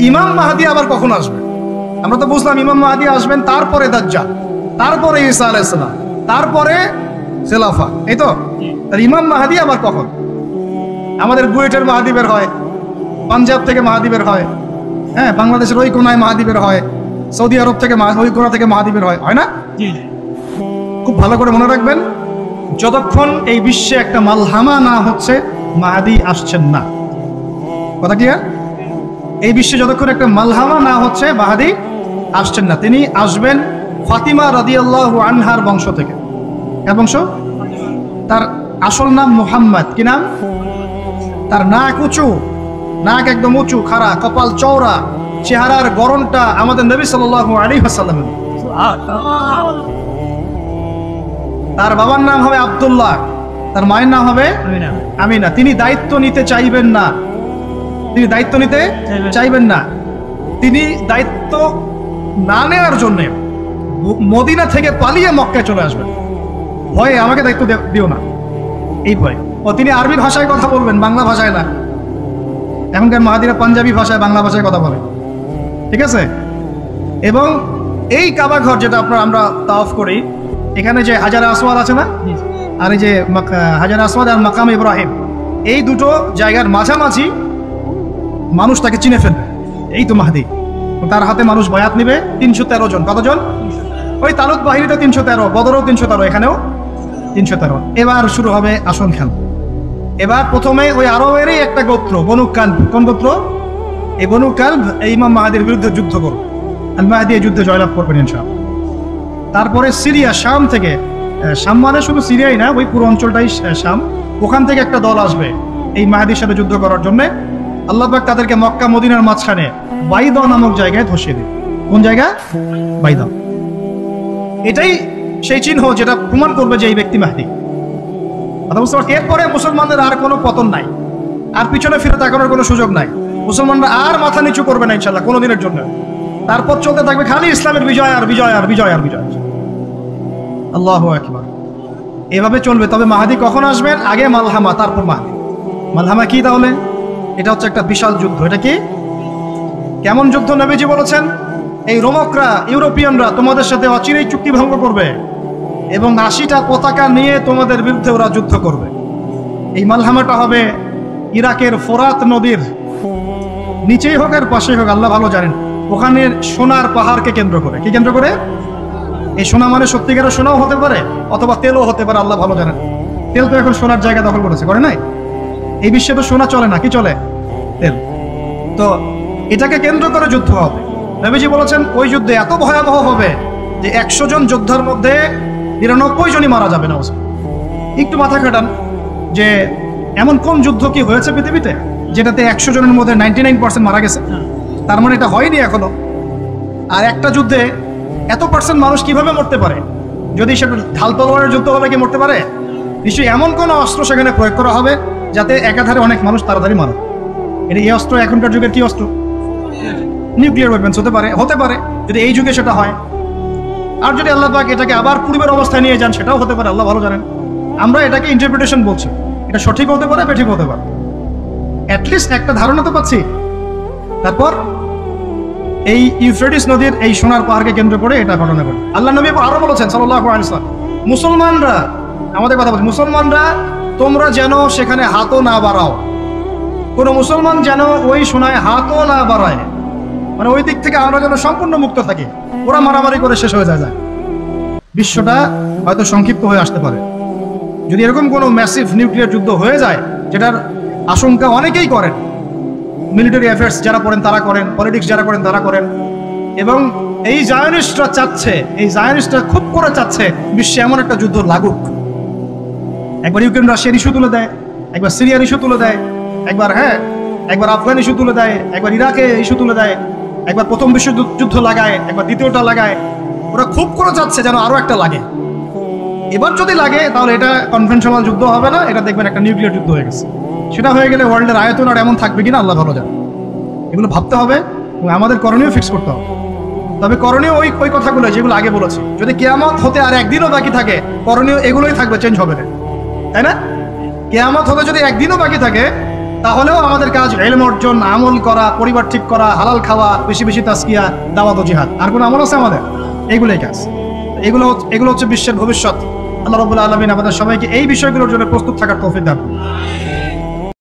ইমাম মাহদী আবার কখন আসবে? আমরা তো বুঝলাম ইমাম মাহদী আসবেন, তারপরে দাজ্জাল, তারপরে ঈসা আলাইহিস সালাম, তারপরে খেলাফা, এই তো। ইমাম মাহদী আবার কখন? আমাদের বুয়েটের মাহদী বের হয়, পাঞ্জাব থেকে মাহদী বের হয়, হ্যাঁ, বাংলাদেশের ওই কোনায় মাহদী বের হয়, সৌদি আরব থেকে ওই কোনা থেকে মাহদী বের হয়, হয় না? খুব ভালো করে মনে রাখবেন, যতক্ষণ এই বিশ্বে একটা মালহামা না হচ্ছে মাহদী আসছেন না। কথা ক্লিয়ার? এই বিশ্বে যতক্ষণ একটা মালহামা না হচ্ছে মাহদী আসছেন না। তিনি আসবেন ফাতিমা রাদিয়াল্লাহু আনহার বংশ থেকে। এর বংশ? তার আসল নাম মুহাম্মদ। কি নাম? তার নাক উঁচু, নাক একদম উঁচু খাড়া, কপাল চওড়া, চেহারার গড়নটা আমাদের নবী সাল্লাল্লাহু আলাইহি ওয়াসাল্লামের। তার বাবার নাম হবে আব্দুল্লাহ, তার মায়ের নাম হবে আমিনা। তিনি দায়িত্ব নিতে চাইবেন না, তিনি দায়িত্ব নিতে চাইবেন না। তিনি দায়িত্ব না নেওয়ার জন্য মদিনা থেকে পালিয়ে মক্কায় চলে আসবেন। ভয়ে আমাকে দায়িত্ব দিও না, এই ভয়। ও তিনি আরবি ভাষায় কথা বলবেন, বাংলা ভাষায় না। এখনকার মাহাদিরা পাঞ্জাবি ভাষায়, বাংলা ভাষায় কথা বলে, ঠিক আছে? এবং এই কাবা ঘর যেটা আমরা তাওয়াফ করি, এখানে যে হাজার আসওয়াদ আছে না, আর এই যে হাজার আসওয়াদ আর মাকাম ইব্রাহিম, এই দুটো জায়গার মাঝামাঝি মানুষ তাকে চিনে ফেলবে, এই তো মাহদী। তার হাতে মানুষ বয়াত নিবে ৩১৩ জন। কতজন? ওই তালুত বাহিনীটা ৩১৩, বদরও ৩১৩, এখানেও ৩১৩। এবার শুরু হবে আসল খেলা। এবার প্রথমে ওই আরবেরই একটা গোত্র বনু কালব। কোন গোত্র? এই বনু কালব এই ইমাম মাহদীর বিরুদ্ধে যুদ্ধ করবে। আল মাহদী এই যুদ্ধে জয়লাভ করবেন ইনশাআল্লাহ। তারপরে সিরিয়া, শাম থেকে, শাম মানে শুধু সিরিয়াই না, ওই পুরো অঞ্চলটাই শাম, ওখান থেকে একটা দল আসবে এই মাহদীর সাথে যুদ্ধ করার জন্য। আল্লাহ পাক তাদেরকে মক্কা মদিনার মাঝখানে বাইদা নামক জায়গায় ধসিয়ে দেবে। কোন জায়গা? বাইদা। এটাই সেই চিহ্ন যেটা প্রমাণ করবে যে এই ব্যক্তি মাহদী। এরপরে মুসলমানদের আর কোনো পতন নাই, আর পিছনে ফিরে তাকানোর কোনো সুযোগ নাই। মুসলমানরা আর মাথা নিচু করবে না ইনশাআল্লাহ কোনোদিনের জন্য। তারপর চলতে থাকবে খালি ইসলামের বিজয় আর বিজয় আর বিজয় আর বিজয়। আল্লাহু আকবার। এভাবে চলবে। তবে মাহদী কখন আসবেন? আগে মালহামা, তারপর মাহদী। মালহামা কি তাহলে? এটা হচ্ছে একটা বিশাল যুদ্ধ। এটা কি? কেমন যুদ্ধ? নবীজি বলেছেন, এই রোমকরা, ইউরোপিয়ানরা তোমাদের সাথে অচিরেই চুক্তি ভঙ্গ করবে এবং ৮০টা পতাকা নিয়ে তোমাদের বিরুদ্ধে ওরা যুদ্ধ করবে। এই মালহামাটা হবে ইরাকের ফোরাত নদীর নিচেই হোক আর পাশেই হোক, আল্লাহ ভালো জানেন, ওখানে সোনার পাহাড়কে কেন্দ্র করে। কি কেন্দ্র করে? এই সোনা মানে সত্যিকারের সোনাও হতে পারে, অথবা তেলও হতে পারে, আল্লাহ ভালো জানেন। তেল তো এখন সোনার জায়গা দখল করেছে, করে নাই? এই বিশ্বে তো সোনা চলে না, কি চলে? তেল। তো এটাকে কেন্দ্র করে যুদ্ধ হবে। নবীজি বলেছেন ওই যুদ্ধে এত ভয়াবহ হবে যে ১০০ জন যোদ্ধার মধ্যে ৯৯ জনই মারা যাবে না। একটু মাথা খাটান যে এমন কোন যুদ্ধ কি হয়েছে পৃথিবীতে যেটাতে ১০০ জনের মধ্যে ৯৯% মারা গেছে? তার মানে এটা হয়নি এখনো। আর একটা যুদ্ধে এত পার্সেন্ট মানুষ কিভাবে মরতে পারে? যদি সেটা ঢাল তলোয়ারের যুদ্ধ হলে কি মরতে পারে? নিশ্চয়ই এমন কোন অস্ত্র সেখানে প্রয়োগ করা হবে যাতে একাধারে অনেক মানুষ তাড়াতাড়ি মারে। এটা এই অস্ত্র এখনকার যুগের কি অস্ত্র? নিউক্লিয়ার ওয়েপন্স হতে পারে, হতে পারে যদি এই যুগে সেটা হয়। আর যদি আল্লাহ পাক এটাকে আবার পূর্বের অবস্থায় নিয়ে যান, সেটাও হতে পারে, আল্লাহ ভালো জানেন। আমরা এটাকে ইন্টারপ্রিটেশন বলছি, এটা সঠিক হতে পারে, বেঠিক হতে পারে, অ্যাটলিস্ট একটা ধারণা তো পাচ্ছি। তারপর এই ইউফ্রেটিস নদীর এই সোনার পাহাড়কে কেন্দ্র করে এটা ঘটনা ঘটে। আল্লাহ নবী আরো বলেছেন সাল্লাল্লাহু আলাইহি ওয়াসাল্লাম, মুসলমানরা, আমাদের কথা বলছি, মুসলমানরা তোমরা যেন সেখানে হাতও না বাড়াও, কোন মুসলমান যেন ওই সোনায় হাতও না বাড়ায়, মানে ওই দিক থেকে আমরা যেন সম্পূর্ণ মুক্ত থাকি, ওরা মারামারি করে শেষ হয়ে যায়। বিশ্বটা হয়তো সংক্ষিপ্ত হয়ে আসতে পারে যদি এরকম কোনো ম্যাসিভ নিউক্লিয়ার যুদ্ধ হয়ে যায়, যেটার আশঙ্কা অনেকেই করেন। মিলিটারি অ্যাফেয়ার্স যারা করেন তারা করেন, পলিটিক্স যারা করেন তারা করেন। এবং এই জায়নিস্টরা চাচ্ছে, এই জায়নিস্টরা খুব করে চাচ্ছে বিশ্বে এমন একটা যুদ্ধ লাগুক। একবার ইউক্রেন রাশিয়ার ইস্যু তুলে দেয়, একবার সিরিয়ার ইস্যু তুলে দেয়, একবার আফগান ইস্যু তুলে দেয়, একবার ইরাকে ইস্যু তুলে দেয়, একবার প্রথম বিশ্বযুদ্ধ লাগায়, একবার দ্বিতীয়টা লাগায়। ওরা খুব করে চাচ্ছে যেন আরো একটা লাগে। এবার যদি লাগে তাহলে এটা কনভেনশনাল যুদ্ধ হবে না, এটা দেখবেন একটা নিউক্লিয়ার যুদ্ধ হয়ে গেছে। সেটা হয়ে গেলে ওয়ার্ল্ডের আয়তন আর এমন থাকবে কিনা আল্লাহ ভালো জানে। এগুলো ভাবতে হবে এবং আমাদের করণীয় ফিক্স করতে হবে। তবে করণীয় ওই কথাগুলো যেগুলো আগে বলেছি। যদি কিয়ামত হতে আর একদিনও বাকি থাকে, করণীয় এগুলোই থাকবে, চেঞ্জ হবে না, তাই না? কিয়ামত হতে যদি একদিনও বাকি থাকে তাহলেও আমাদের কাজ ইলম অর্জন, আমল করা, পরিবার ঠিক করা, হালাল খাওয়া, বেশি বেশি তাজকিয়া, দাওয়াত ও জিহাদ। আর কোনো আমল আছে আমাদের? এগুলোই কাজ। এগুলো হচ্ছে বিশ্বের ভবিষ্যৎ। আল্লাহ রাব্বুল আলামিন আমাদের সবাইকে এই বিষয়গুলোর জন্য প্রস্তুত থাকার তৌফিক দান করুন।